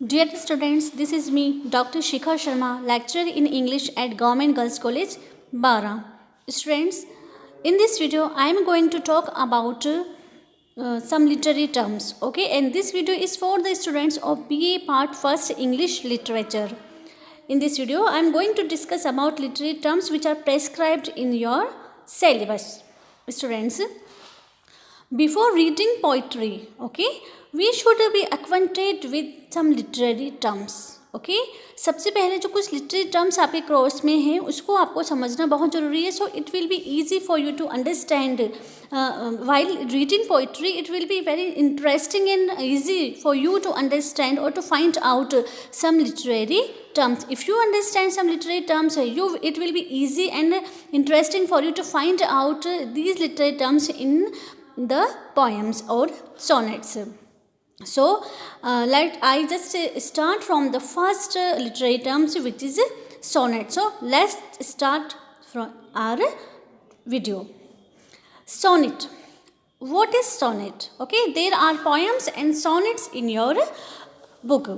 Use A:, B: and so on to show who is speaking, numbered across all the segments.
A: Dear students, this is me, Dr. Shikha Sharma, lecturer in English at Government Girls College, Bara. Students, in this video, I am going to talk about some literary terms. Okay, and this video is for the students of BA Part 1st English Literature. In this video, I am going to discuss about literary terms which are prescribed in your syllabus. Students, before reading poetry, okay, we should be acquainted with some literary terms. Okay सबसे पहले जो कुछ literary terms आपके course में हैं उसको आपको समझना बहुत ज़रूरी है. So it will be easy for you to understand while reading poetry. It will be very interesting and easy for you to understand और to find out some literary terms. If you understand some literary terms, it will be easy and interesting for you to find out these literary terms in the poems or sonnets. So let I just start from the first literary terms, which is sonnet. So let's start from our video. Sonnet. What is sonnet? Okay, there are poems and sonnets in your book.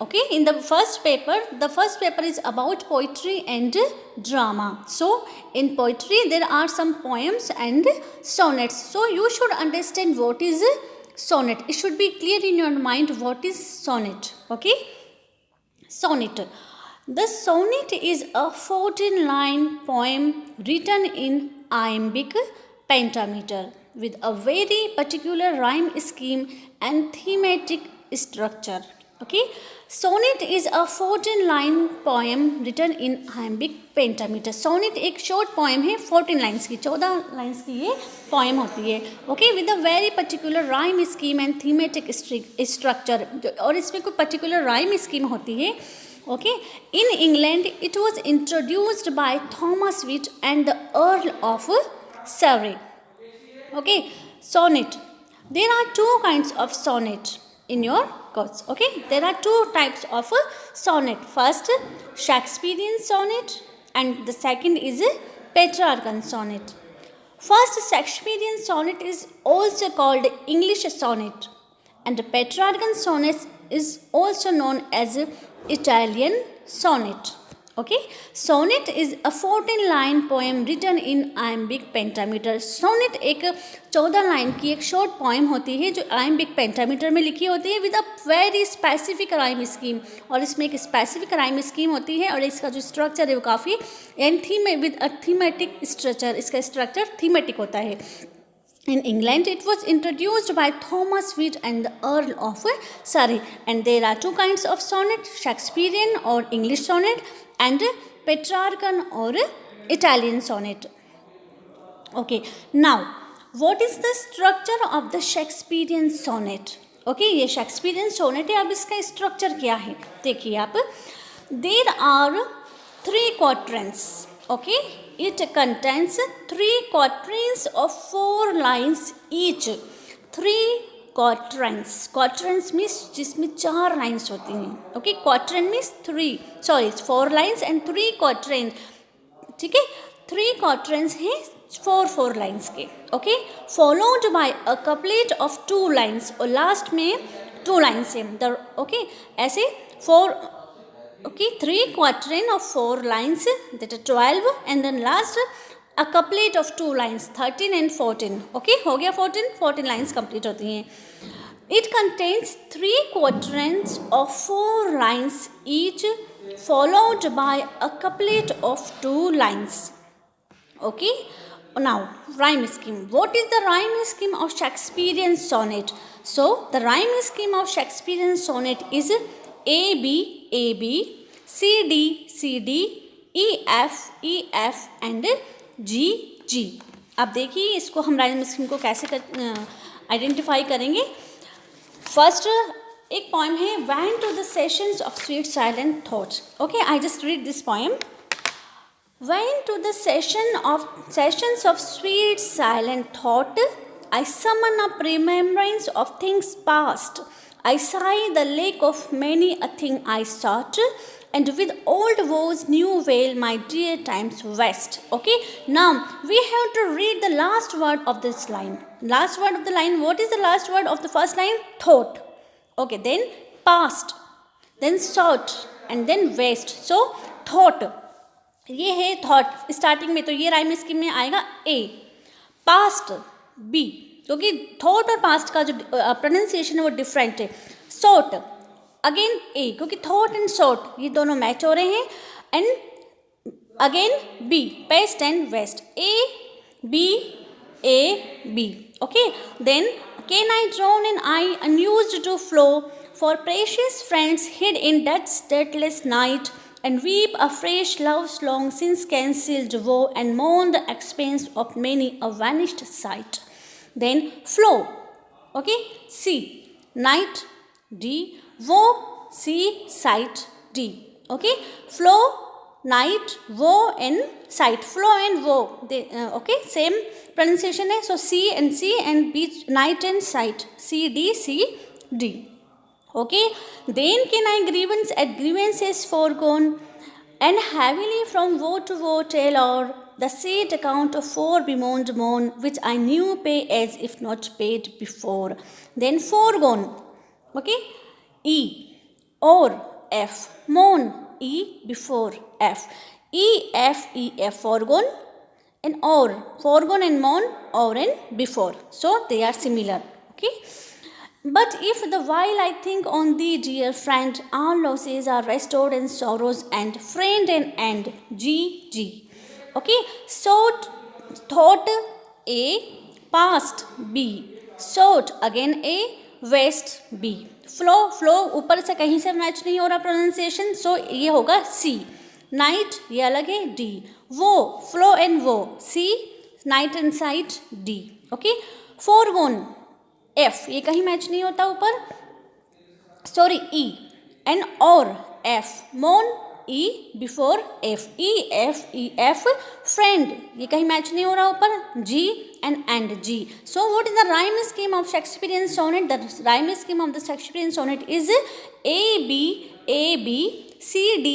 A: Okay, in the first paper is about poetry and drama. So in poetry there are some poems and sonnets. So you should understand what is sonnet. It should be clear in your mind what is sonnet. Okay, sonnet. The sonnet is a 14-line poem written in iambic pentameter with a very particular rhyme scheme and thematic structure. Okay, sonnet is a 14-line poem written in iambic pentameter. Sonnet एक short poem है 14 lines की, 14 lines की ये poem होती है. Okay, with a very particular rhyme scheme and thematic structure. और इसमें कोई particular rhyme scheme होती है. Okay, in England it was introduced by Thomas Whyte and the Earl of Surrey. Okay, sonnet. There are two kinds of sonnet in your course. Okay, there are two types of sonnet. First, Shakespearean sonnet, and the second is Petrarchan sonnet. First, Shakespearean sonnet is also called English sonnet, and Petrarchan sonnet is also known as Italian sonnet. Okay, sonnet is a 14-line poem written in iambic pentameter. Sonnet एक 14 line की एक short poem होती है जो iambic pentameter में लिखी होती है with a very specific rhyme scheme. और इसमें एक स्पेसिफिक राइम स्कीम होती है और इसका जो स्ट्रक्चर है वो काफ़ी विद अ थीमेटिक स्ट्रक्चर. इसका स्ट्रक्चर थीमेटिक होता है. In England, it was introduced by Thomas Whyte and the Earl of Surrey. And there are two kinds of sonnet, Shakespearean or English sonnet and Petrarchan or Italian sonnet. Okay, now what is the structure of the Shakespearean sonnet? Okay, ये Shakespearean sonnet है. अब इसका structure क्या है देखिए आप. There are 3 quatrains. Okay, it contains 3 quatrains of 4 lines each. 3 quatrains. Quatrains means जिसमें 4 lines होती हैं. Okay, quatrain means 4 lines and 3 quatrains. ठीक है, 3 quatrains हैं 4 lines के. Okay, followed by a couplet of 2 lines. और लास्ट में 2 lines हैं. Okay, ऐसे 4. Okay, 3 quatrain of 4 lines, that are 12, and then last a couplet of 2 lines, 13 and 14. Okay, हो गया 14 lines complete होती हैं. It contains 3 quatrains of 4 lines each, followed by a couplet of 2 lines. Okay, now rhyme scheme. What is the rhyme scheme of Shakespearean sonnet? So the rhyme scheme of Shakespearean sonnet is A B, C D, E F and G. अब देखिए इसको हम rhyme scheme को कैसे identify करेंगे. First एक poem है Went to the sessions of sweet silent thoughts. Okay, I just read this poem. Went to the sessions of sweet silent thought, I summon up remembrance of things past. I sigh the lake of many a thing I sought, and with old woes new veil my dear times west. Okay, now we have to read the last word of this line. Last word of the line, what is the last word of the first line? Thought. Okay, then past. then sought and then west. So thought, ये है thought starting में, तो ये rhyme scheme में आएगा ए. Past B, क्योंकि thought और past का जो प्रोनाउंसिएशन है वो डिफरेंट है. सॉट अगेन ए, क्योंकि थॉट एंड सॉट ये दोनों मैच हो रहे हैं. एंड अगेन बी, paste and waste. A B A B. Okay, then can I drown an eye unused to flow for precious friends hid in that stateless night, and weep afresh love's long since cancelled woe, and mourn the expense of many a vanished sight. Then flow, okay, sea, night, D, woe, sea, sight, D. Okay, flow, night, woe and sight. Flow and woe, they okay, same pronunciation hai. So sea and beach, night and sight. C D C D. Okay, then can I grievance at grievances foregone, and heavily from woe to woe tell o'er the sad account of fore bemoaned moan, which I knew pay as if not paid before. Then foregone, okay, E or F, moan, E before F, E F foregone, and or foregone and moan, or and before, so they are similar. Okay. But if the while I think on thee, dear friend, all losses are restored and sorrows and friend and end. G G. Okay, so thought A, past B, sought again A, west B. Flow ऊपर से कहीं से match नहीं हो रहा pronunciation, सो ये होगा C. Night ये अलग है, D. वो फ्लो एंड वो, C, night and sight, D. Okay, forgone F, ये कहीं मैच नहीं होता ऊपर, सॉरी E, एंड और F, moan E before F, E F, friend ये कहीं मैच नहीं हो रहा ऊपर, G and G. So what is the rhyme scheme of Shakespearean sonnet? The rhyme scheme of the Shakespearean sonnet is A B C D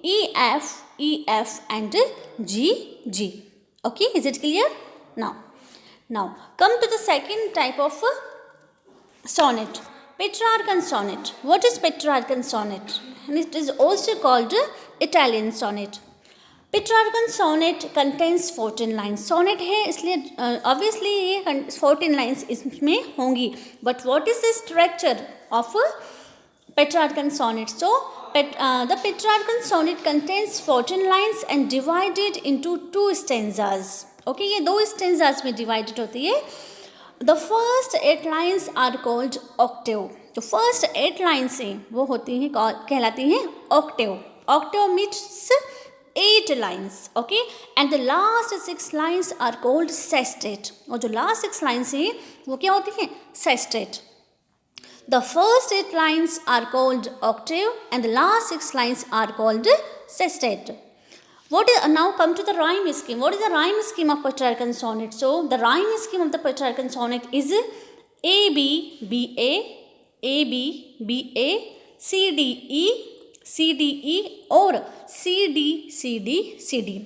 A: E F and G. Okay, is it clear? Now come to the second type of sonnet, Petrarchan sonnet. What is Petrarchan sonnet? And it is also called Italian sonnet. Petrarchan sonnet contains 14 lines. Sonnet है इसलिए obviously ये 14 lines इसमें होंगी. But what is the structure of Petrarchan sonnet? So the Petrarchan sonnet contains 14 lines and divided into 2 stanzas. Okay, ये 2 stanzas में divided होती है. The first 8 lines are called octave. जो फर्स्ट 8 लाइन्स हैं वो होती हैं कहलाती हैं octave. Octave means 8 lines. Okay, and the last 6 lines are called sestet. और जो लास्ट 6 लाइन्स हैं वो क्या होती हैं? Sestet. The first 8 lines are called octave and the last 6 lines are called sestet. What is, now come to the rhyme scheme. What is the rhyme scheme of Petrarchan sonnet? So the rhyme scheme of the Petrarchan sonnet is A B B A C D E और C D.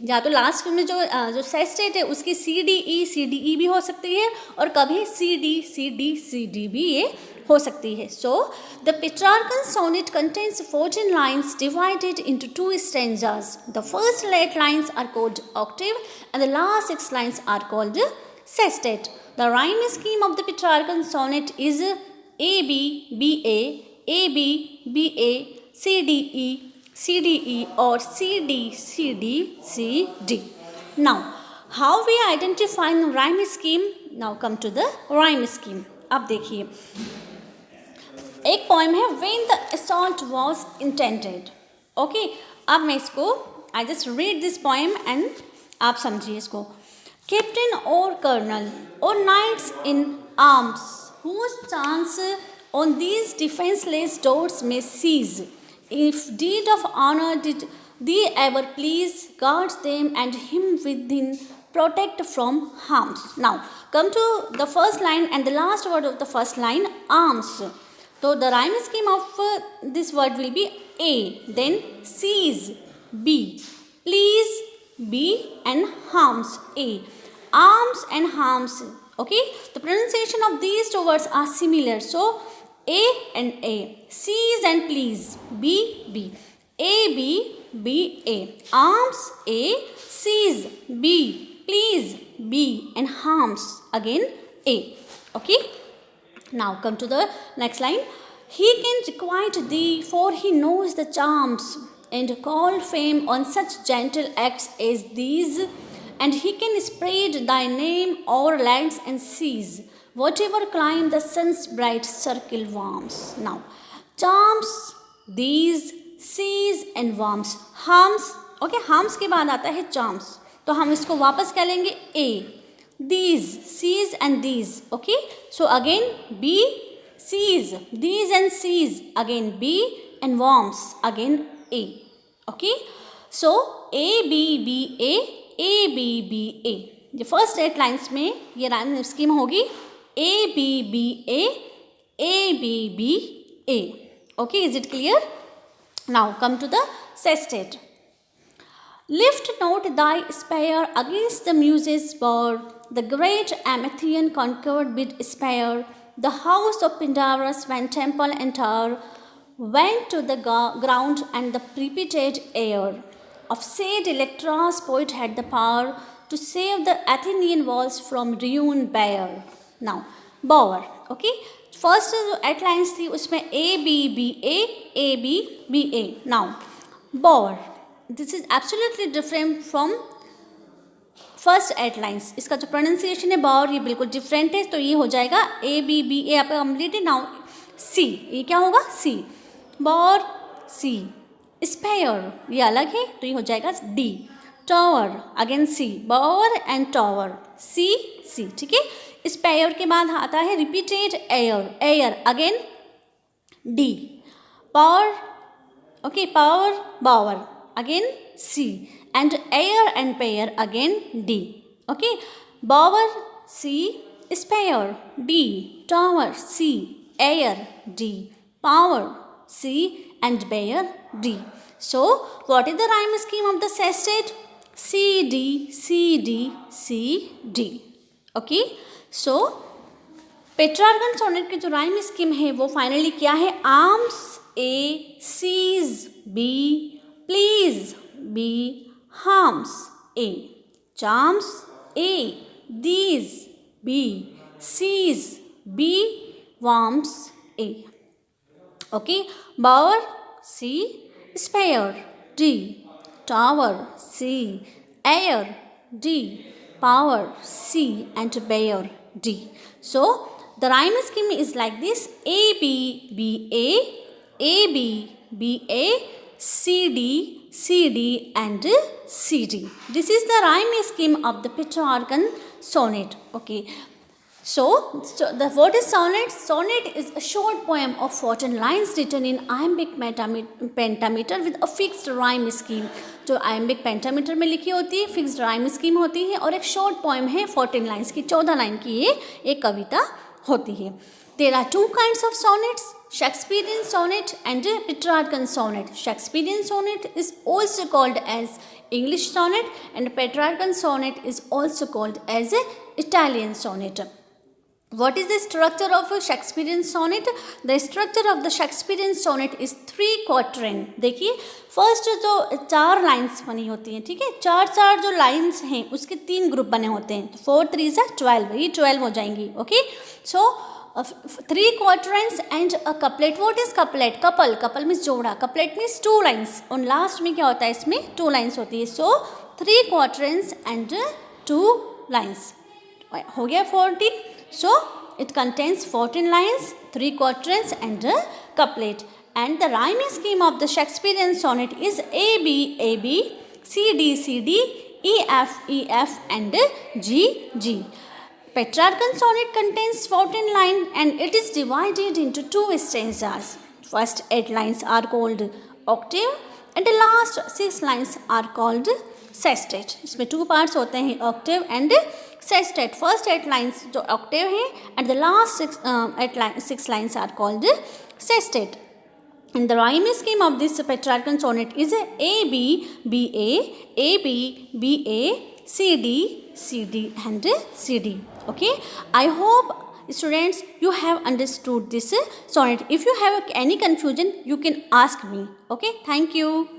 A: या तो last में जो sestet है उसकी C D E भी हो सकती है और कभी C D भी ये हो सकती है. So the Petrarchan sonnet contains 14 lines divided into 2 stanzas. The first 8 lines are called octave and the last 6 lines are called sestet. The rhyme scheme of the Petrarchan sonnet is A B A C D E or C D. Now how we identify the rhyme scheme? Now come to the rhyme scheme. अब देखिए, एक poem है When the Assault Was Intended. Okay, अब मैं इसको I just read this poem and आप समझिए इसको. Captain or colonel or knights in arms whose chance on these defenseless doors may seize, if deed of honor did thee ever please, guard them and him within protect from harms. Now come to the first line and the last word of the first line, arms. So the rhyme scheme of this word will be A, then seize B, please B and harms A. Arms and harms. Okay, the pronunciation of these two words are similar. So A and A. Seize and please. B, B. A, B, B, A. Arms, A. Seize, B. Please, B. And harms, again, A. Okay. Now come to the next line. He can requite thee, for he knows the charms, and call fame on such gentle acts as these. And he can spread thy name o'er lands and seas, whatever climb the sun's bright circle warms. Now, charms, these, seas and warms. Harms, okay, harms के बाद आता है charms, तो हम इसको वापस क्या लेंगे? A. These, seas and these, okay. So again B, seas, these and seas, again B, and warms, again A, okay. So A, B, B, A, A, B, B, A. ये फर्स्ट 8 लाइन्स में ये rhyme scheme होगी A, B, B, A, A, B, B, A. Okay, is it clear? Now come to the sestet. Lift not thy spear against the muses' board. The great Amethian conquered with spear the house of Pindarus when temple and tower went to the ground and the repeated air. Of said Electra's poet had the power to save the Athenian walls from ruin bare. Now, bower, okay. First जो eight lines थी उसमें A, B, B, A, A, B, B, A. Now, bower, this is absolutely different from first eight lines. इसका जो pronunciation है bower ये बिल्कुल different है, तो ये हो जाएगा A, B, B, A आपका कंप्लीट है. नाउ C, ये क्या होगा? C. bower, C. स्पेयर ये अलग है, तो ये हो जाएगा D. Tower, again C. bower and tower, C, C. ठीक है. स्पेयर के बाद आता है repeated air, air again D. Power, okay, power, bower again C. And air and bare again D. Okay. Bower C, spare D, tower C, air D, power C, and bear D. So, what is the rhyme scheme of the sestet? C, D, C, D, C, D. Okay. So, Petrarchan sonnet की जो rhyme scheme है वो finally क्या है? Arms A, seize B, please B, harms A, charms A, these B, sees B, warms A. Okay, bower C, spear D, tower C, air D, power C, and bear D. So the rhyme scheme is like this: A, B, B, A, A, B, B, A, C, D, C, D, and C, D. This is the rhyme scheme of the Petrarchan sonnet. Okay. So what is sonnet? Sonnet is a short poem of 14 lines written in iambic pentameter with a fixed rhyme scheme. जो iambic pentameter में लिखी होती है, fixed rhyme scheme होती है, और एक short poem है 14 lines की, 14 लाइन की ये एक कविता होती है. There are two kinds of sonnets: Shakespearean sonnet and Petrarchan sonnet. Shakespearean sonnet is also called as English sonnet, and Petrarchan sonnet is also called as Italian sonnet. What is the structure of a Shakespearean sonnet? The structure of the Shakespearean sonnet is 3 quatrain. देखिए, first जो 4 lines बनी होती हैं, ठीक है, 4 जो lines हैं उसके 3 ग्रुप बने होते हैं. 4 3 12, ये 12 हो जाएंगी. Okay. So 3 quatrains and a couplet. What is couplet? couple means जोड़ा, couplet मीन्स 2 लाइन्स, और लास्ट में क्या होता है? इसमें 2 लाइन्स होती है. सो 3 quatrains and 2 लाइन्स हो गया 14. So it contains 14 lines, 3 quatrains and a couplet. And the rhyme scheme of the Shakespearean sonnet is A, B, A, B, C, D, C, D, E, F, E, F, and G, G. Petrarchan sonnet contains 14 lines and it is divided into 2 stanzas. First 8 lines are called octave and the last 6 lines are called sestet. इसमें 2 parts होते हैं, octave and sestet. First 8 lines जो octave है and the last 6 lines are called sestet. And the rhyme scheme of this Petrarchan sonnet is A, B, B, A, A, B, B, A, C, D, C, D, and C, D. Okay. I hope students, you have understood this sonnet. If you have any confusion, you can ask me. Okay, thank you.